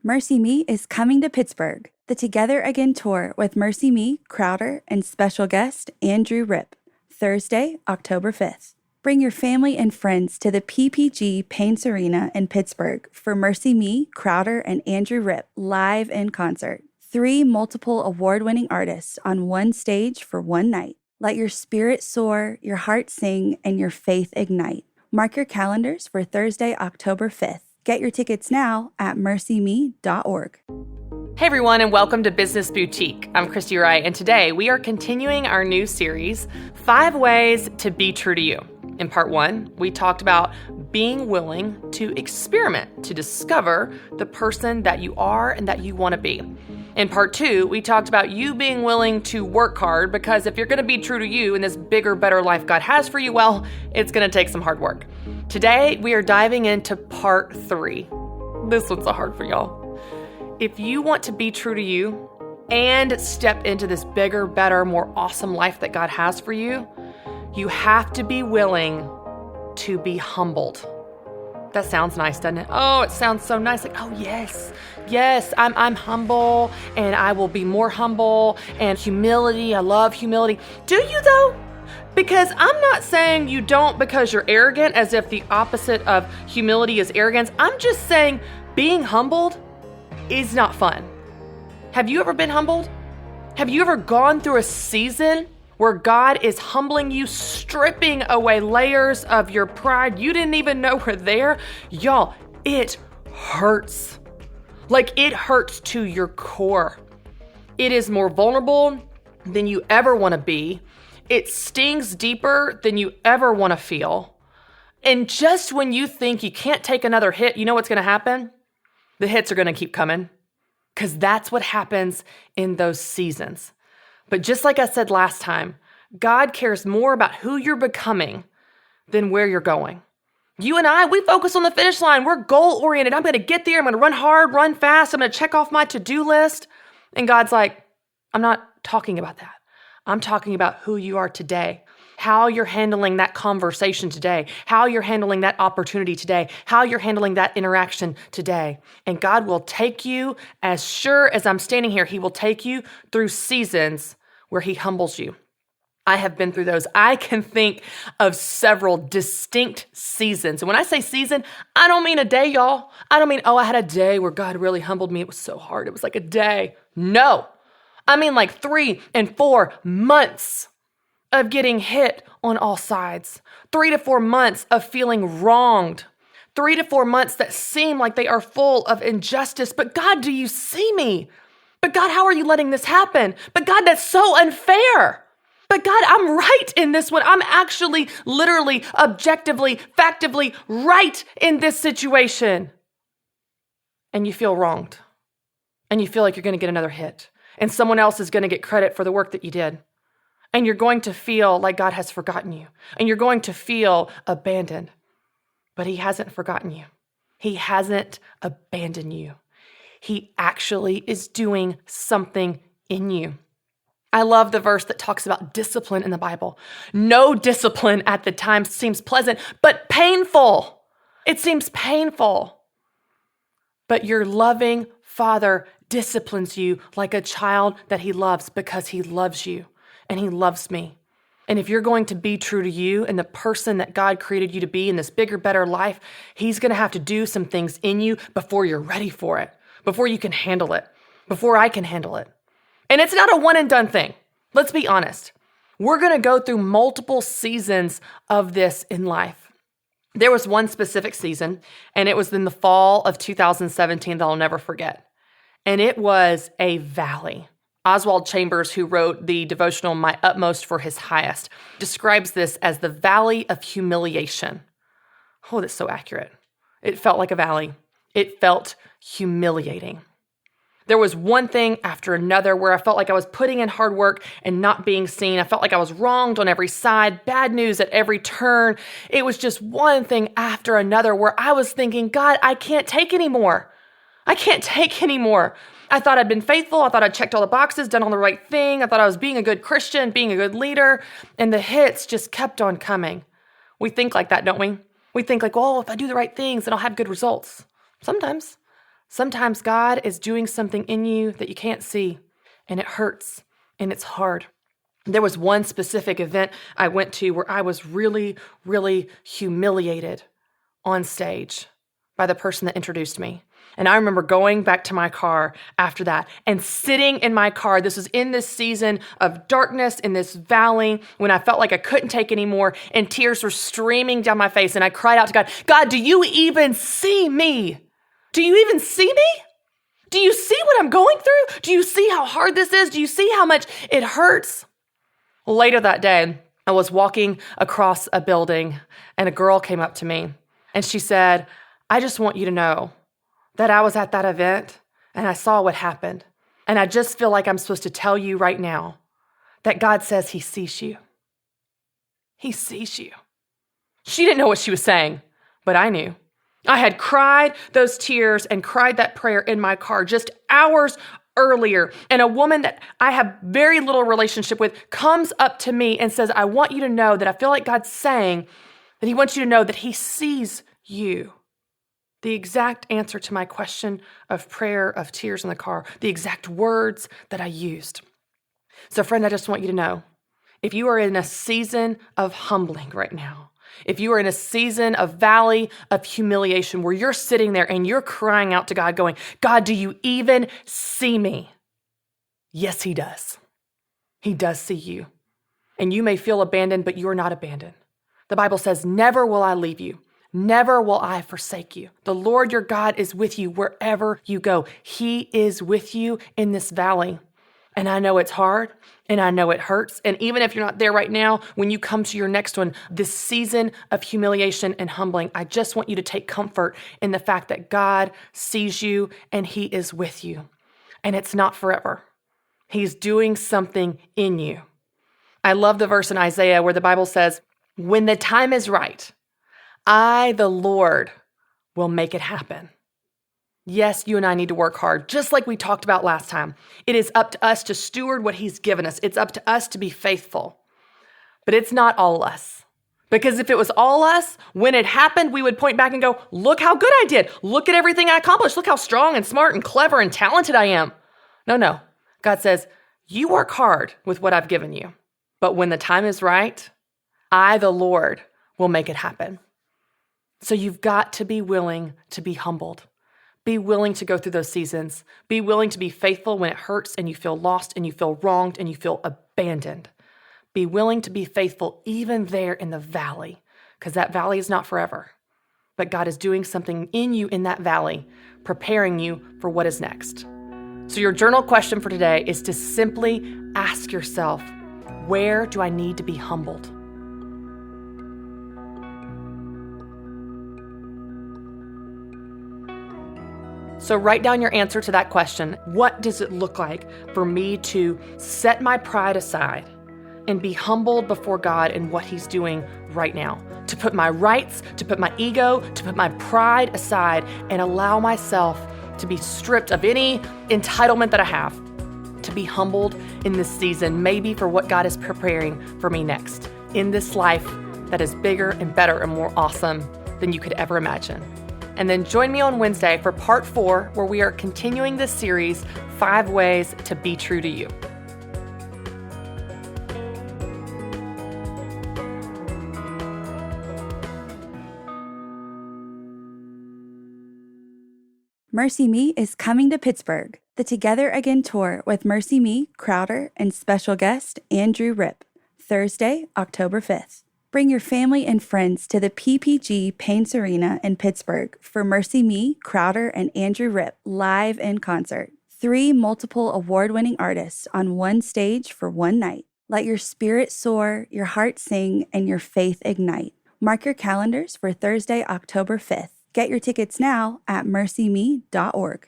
Mercy Me is coming to Pittsburgh, the Together Again tour with Mercy Me, Crowder, and special guest Andrew Ripp, Thursday, October 5th. Bring your family and friends to the PPG Paints Arena in Pittsburgh for Mercy Me, Crowder, and Andrew Ripp live in concert. 3 multiple award-winning artists on one stage for one night. Let your spirit soar, your heart sing, and your faith ignite. Mark your calendars for Thursday, October 5th. Get your tickets now at mercyme.org. Hey everyone, and welcome to Business Boutique. I'm Christy Wright, and today we are continuing our new series, 5 Ways to Be True to You. In part 1, we talked about being willing to experiment, to discover the person that you are and that you want to be. In part 2, we talked about you being willing to work hard, because if you're going to be true to you in this bigger, better life God has for you, well, it's going to take some hard work. Today, we are diving into part 3. This one's hard for y'all. If you want to be true to you and step into this bigger, better, more awesome life that God has for you, you have to be willing to be humbled. That sounds nice, doesn't it? Oh, it sounds so nice. Like, oh, yes, I'm humble, and I will be more humble, and humility, I love humility. Do you though? Because I'm not saying you don't because you're arrogant, as if the opposite of humility is arrogance. I'm just saying being humbled is not fun. Have you ever been humbled? Have you ever gone through a season where God is humbling you, stripping away layers of your pride you didn't even know were there? Y'all, it hurts. Like, it hurts to your core. It is more vulnerable than you ever want to be. It stings deeper than you ever want to feel. And just when you think you can't take another hit, you know what's going to happen? The hits are going to keep coming, because that's what happens in those seasons. But just like I said last time, God cares more about who you're becoming than where you're going. You and I, we focus on the finish line. We're goal-oriented. I'm going to get there. I'm going to run hard, run fast. I'm going to check off my to-do list. And God's like, I'm not talking about that. I'm talking about who you are today, how you're handling that conversation today, how you're handling that opportunity today, how you're handling that interaction today. And God will take you, as sure as I'm standing here, He will take you through seasons where He humbles you. I have been through those. I can think of several distinct seasons. And when I say season, I don't mean a day, y'all. I don't mean, I had a day where God really humbled me. It was so hard. It was like a day. No. I mean like 3 and 4 months of getting hit on all sides. 3 to 4 months of feeling wronged. 3 to 4 months that seem like they are full of injustice. But God, do you see me? But God, how are you letting this happen? But God, that's so unfair. But God, I'm right in this one. I'm actually, literally, objectively, factively right in this situation. And you feel wronged. And you feel like you're going to get another hit. And someone else is going to get credit for the work that you did. And you're going to feel like God has forgotten you. And you're going to feel abandoned. But He hasn't forgotten you. He hasn't abandoned you. He actually is doing something in you. I love the verse that talks about discipline in the Bible. No discipline at the time seems pleasant, but painful. It seems painful. But your loving Father disciplines you like a child that He loves, because He loves you and He loves me. And if you're going to be true to you and the person that God created you to be in this bigger, better life, He's going to have to do some things in you before you're ready for it, before you can handle it, before I can handle it. And it's not a one and done thing. Let's be honest. We're going to go through multiple seasons of this in life. There was one specific season, and it was in the fall of 2017 that I'll never forget. And it was a valley. Oswald Chambers, who wrote the devotional My Utmost for His Highest, describes this as the valley of humiliation. Oh, that's so accurate. It felt like a valley. It felt humiliating. There was one thing after another where I felt like I was putting in hard work and not being seen. I felt like I was wronged on every side, bad news at every turn. It was just one thing after another where I was thinking, God, I can't take anymore. I can't take anymore. I thought I'd been faithful. I thought I'd checked all the boxes, done all the right thing. I thought I was being a good Christian, being a good leader, and the hits just kept on coming. We think like that, don't we? We think like, well, if I do the right things, then I'll have good results. Sometimes. Sometimes God is doing something in you that you can't see, and it hurts, and it's hard. There was one specific event I went to where I was really, really humiliated on stage by the person that introduced me. And I remember going back to my car after that and sitting in my car. This was in this season of darkness in this valley when I felt like I couldn't take anymore and tears were streaming down my face. And I cried out to God, God, do you even see me? Do you even see me? Do you see what I'm going through? Do you see how hard this is? Do you see how much it hurts? Later that day, I was walking across a building and a girl came up to me and she said, I just want you to know that I was at that event and I saw what happened. And I just feel like I'm supposed to tell you right now that God says he sees you. He sees you. She didn't know what she was saying, but I knew. I had cried those tears and cried that prayer in my car just hours earlier. And a woman that I have very little relationship with comes up to me and says, I want you to know that I feel like God's saying that he wants you to know that he sees you. The exact answer to my question of prayer, of tears in the car, the exact words that I used. So friend, I just want you to know, if you are in a season of humbling right now, if you are in a season of valley of humiliation where you're sitting there and you're crying out to God going, God, do you even see me? Yes, he does. He does see you. And you may feel abandoned, but you are not abandoned. The Bible says, never will I leave you. Never will I forsake you. The Lord your God is with you wherever you go. He is with you in this valley. And I know it's hard and I know it hurts. And even if you're not there right now, when you come to your next one, this season of humiliation and humbling, I just want you to take comfort in the fact that God sees you and he is with you. And it's not forever. He's doing something in you. I love the verse in Isaiah where the Bible says, when the time is right, I, the Lord, will make it happen. Yes, you and I need to work hard, just like we talked about last time. It is up to us to steward what he's given us. It's up to us to be faithful. But it's not all us. Because if it was all us, when it happened, we would point back and go, look how good I did. Look at everything I accomplished. Look how strong and smart and clever and talented I am. No. God says, you work hard with what I've given you. But when the time is right, I, the Lord, will make it happen. So you've got to be willing to be humbled. Be willing to go through those seasons. Be willing to be faithful when it hurts and you feel lost and you feel wronged and you feel abandoned. Be willing to be faithful even there in the valley, because that valley is not forever. But God is doing something in you in that valley, preparing you for what is next. So your journal question for today is to simply ask yourself, where do I need to be humbled? So write down your answer to that question. What does it look like for me to set my pride aside and be humbled before God in what he's doing right now? To put my rights, to put my ego, to put my pride aside and allow myself to be stripped of any entitlement that I have, to be humbled in this season, maybe for what God is preparing for me next in this life that is bigger and better and more awesome than you could ever imagine. And then join me on Wednesday for part 4, where we are continuing this series, 5 Ways to Be True to You. Mercy Me is coming to Pittsburgh. The Together Again tour with Mercy Me, Crowder, and special guest Andrew Rip, Thursday, October 5th. Bring your family and friends to the PPG Paints Arena in Pittsburgh for Mercy Me, Crowder, and Andrew Rip live in concert. 3 multiple award-winning artists on one stage for one night. Let your spirit soar, your heart sing, and your faith ignite. Mark your calendars for Thursday, October 5th. Get your tickets now at mercyme.org.